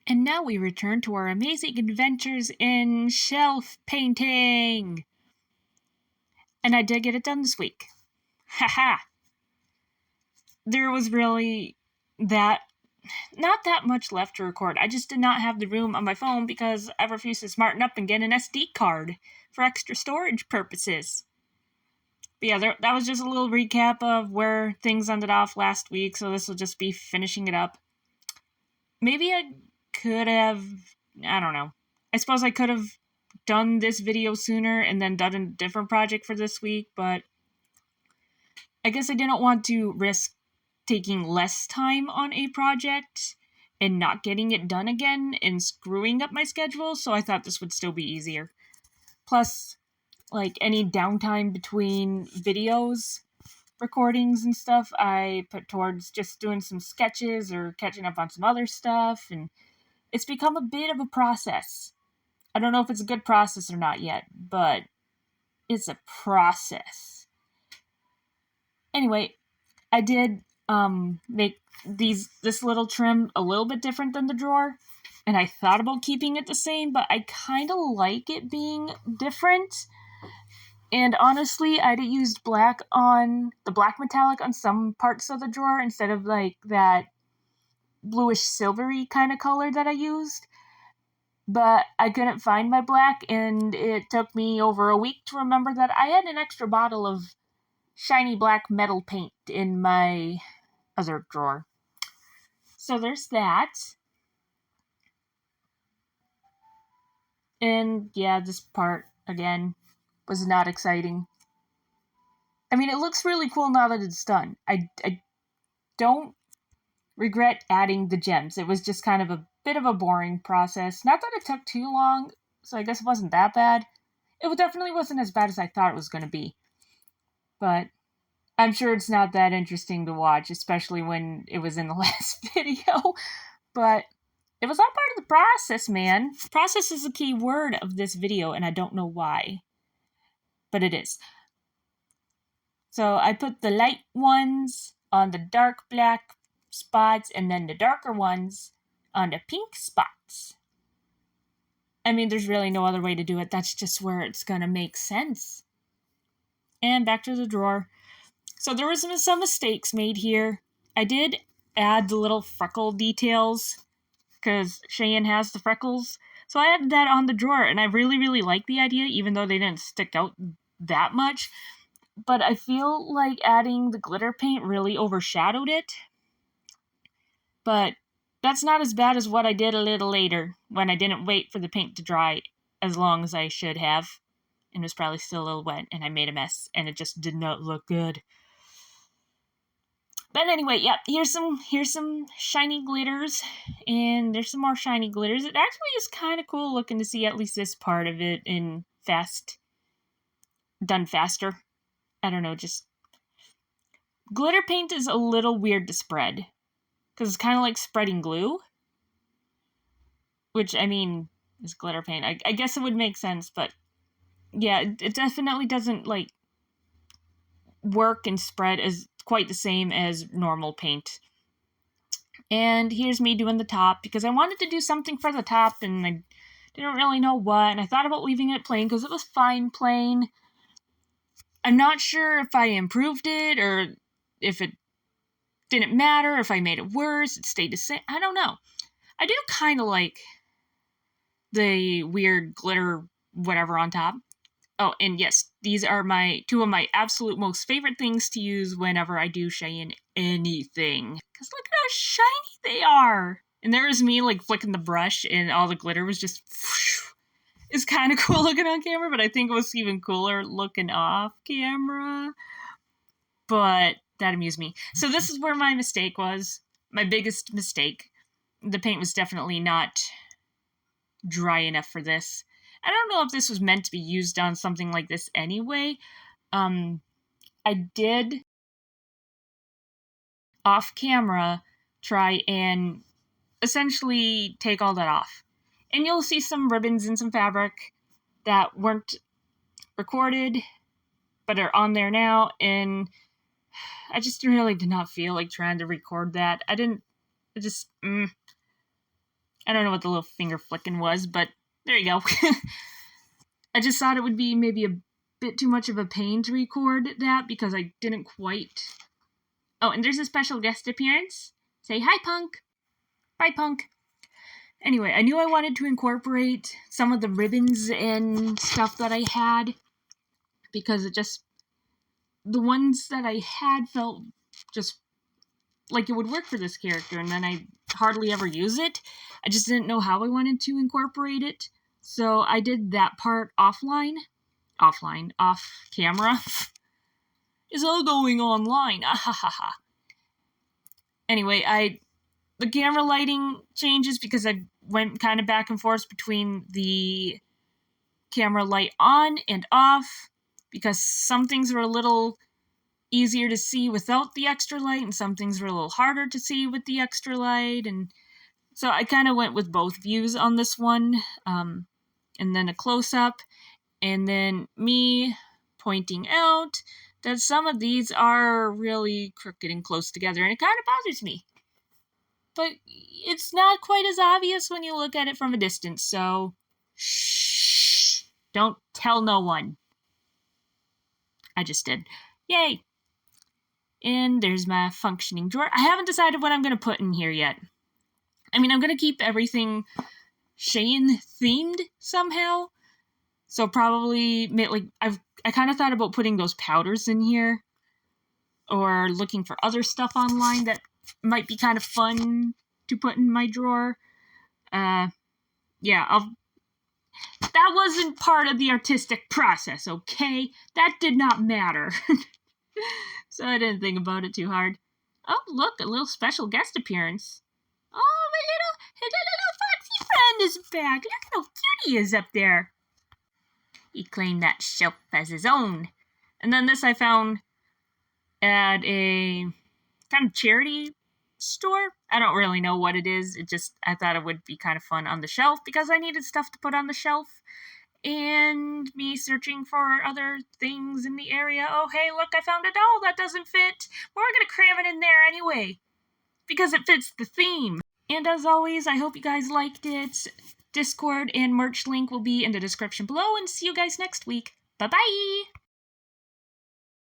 And now we return to our amazing adventures in shelf painting. And I did get it done this week. Haha. There was really not that much left to record. I just did not have the room on my phone because I refused to smarten up and get an SD card for extra storage purposes. But yeah, that was just a little recap of where things ended off last week, so this will just be finishing it up. Maybe I could have, I don't know. I suppose I could have done this video sooner and then done a different project for this week, but I guess I didn't want to risk taking less time on a project and not getting it done again and screwing up my schedule, so I thought this would still be easier. Plus, like any downtime between videos, recordings and stuff, I put towards just doing some sketches or catching up on some other stuff, and it's become a bit of a process. I don't know if it's a good process or not yet, but it's a process. Anyway, I did make this little trim a little bit different than the drawer, and I thought about keeping it the same, but I kind of like it being different. And honestly, I'd used black on the black metallic on some parts of the drawer instead of like that bluish silvery kind of color that I used. But I couldn't find my black, and it took me over a week to remember that I had an extra bottle of shiny black metal paint in my other drawer. So there's that. And yeah, this part, again, was not exciting. I mean, it looks really cool now that it's done. I don't regret adding the gems. It was just kind of a bit of a boring process. Not that it took too long, so I guess it wasn't that bad. It definitely wasn't as bad as I thought it was going to be. But I'm sure it's not that interesting to watch, especially when it was in the last video. But it was all part of the process, man. Process is the key word of this video, and I don't know why. But it is. So I put the light ones on the dark black spots, and then the darker ones on the pink spots. I mean, there's really no other way to do it. That's just where it's gonna make sense. And back to the drawer. So there was some mistakes made here. I did add the little freckle details because Cheyenne has the freckles. So I added that on the drawer, and I really, really like the idea, even though they didn't stick out that much. But I feel like adding the glitter paint really overshadowed it. But that's not as bad as what I did a little later, when I didn't wait for the paint to dry as long as I should have. And it was probably still a little wet, and I made a mess, and it just did not look good. But anyway, yeah, here's some shiny glitters, and there's some more shiny glitters. It actually is kind of cool looking to see at least this part of it done faster. I don't know, just glitter paint is a little weird to spread because it's kind of like spreading glue, which I mean is glitter paint. I guess it would make sense, but yeah, it definitely doesn't like work and spread as quite the same as normal paint. And here's me doing the top because I wanted to do something for the top and I didn't really know what, and I thought about leaving it plain because it was fine plain. I'm not sure if I improved it or if it didn't matter, if I made it worse, it stayed the same. I don't know. I do kind of like the weird glitter whatever on top. Oh, and yes, these are two of my absolute most favorite things to use whenever I do Cheyenne anything. Because look at how shiny they are! And there was me, like, flicking the brush, and all the glitter was just... It's kind of cool looking on camera, but I think it was even cooler looking off camera. But that amused me. So this is where my mistake was. My biggest mistake. The paint was definitely not dry enough for this. I don't know if this was meant to be used on something like this anyway. I did, off camera, try and essentially take all that off. And you'll see some ribbons and some fabric that weren't recorded, but are on there now, and I just really did not feel like trying to record that. I don't know what the little finger flicking was, but there you go. I just thought it would be maybe a bit too much of a pain to record that because I didn't quite... Oh, and there's a special guest appearance. Say hi, Punk. Bye, Punk. Anyway, I knew I wanted to incorporate some of the ribbons and stuff that I had because it just... The ones that I had felt just like it would work for this character, and then I hardly ever use it. I just didn't know how I wanted to incorporate it. So I did that part off camera. It's all going online. Anyway, the camera lighting changes because I went kind of back and forth between the camera light on and off because some things were a little easier to see without the extra light and some things were a little harder to see with the extra light, and so I kind of went with both views on this one, and then a close-up, and then me pointing out that some of these are really crooked and close together, and it kind of bothers me. But it's not quite as obvious when you look at it from a distance, so shh, don't tell no one. I just did. Yay! And there's my functioning drawer. I haven't decided what I'm going to put in here yet. I mean, I'm going to keep everything Shane themed somehow. So probably, like, I kind of thought about putting those powders in here. Or looking for other stuff online that might be kind of fun to put in my drawer. Yeah, that wasn't part of the artistic process, okay? That did not matter. So I didn't think about it too hard. Oh, look, a little special guest appearance. Oh, my little foxy friend is back. Look how cute he is up there. He claimed that shelf as his own. And then this I found at a kind of charity store. I don't really know what it is. I thought it would be kind of fun on the shelf because I needed stuff to put on the shelf. And me searching for other things in the area. Oh, hey, look, I found a doll that doesn't fit. We're going to cram it in there anyway, because it fits the theme. And as always, I hope you guys liked it. Discord and merch link will be in the description below, and see you guys next week. Bye-bye!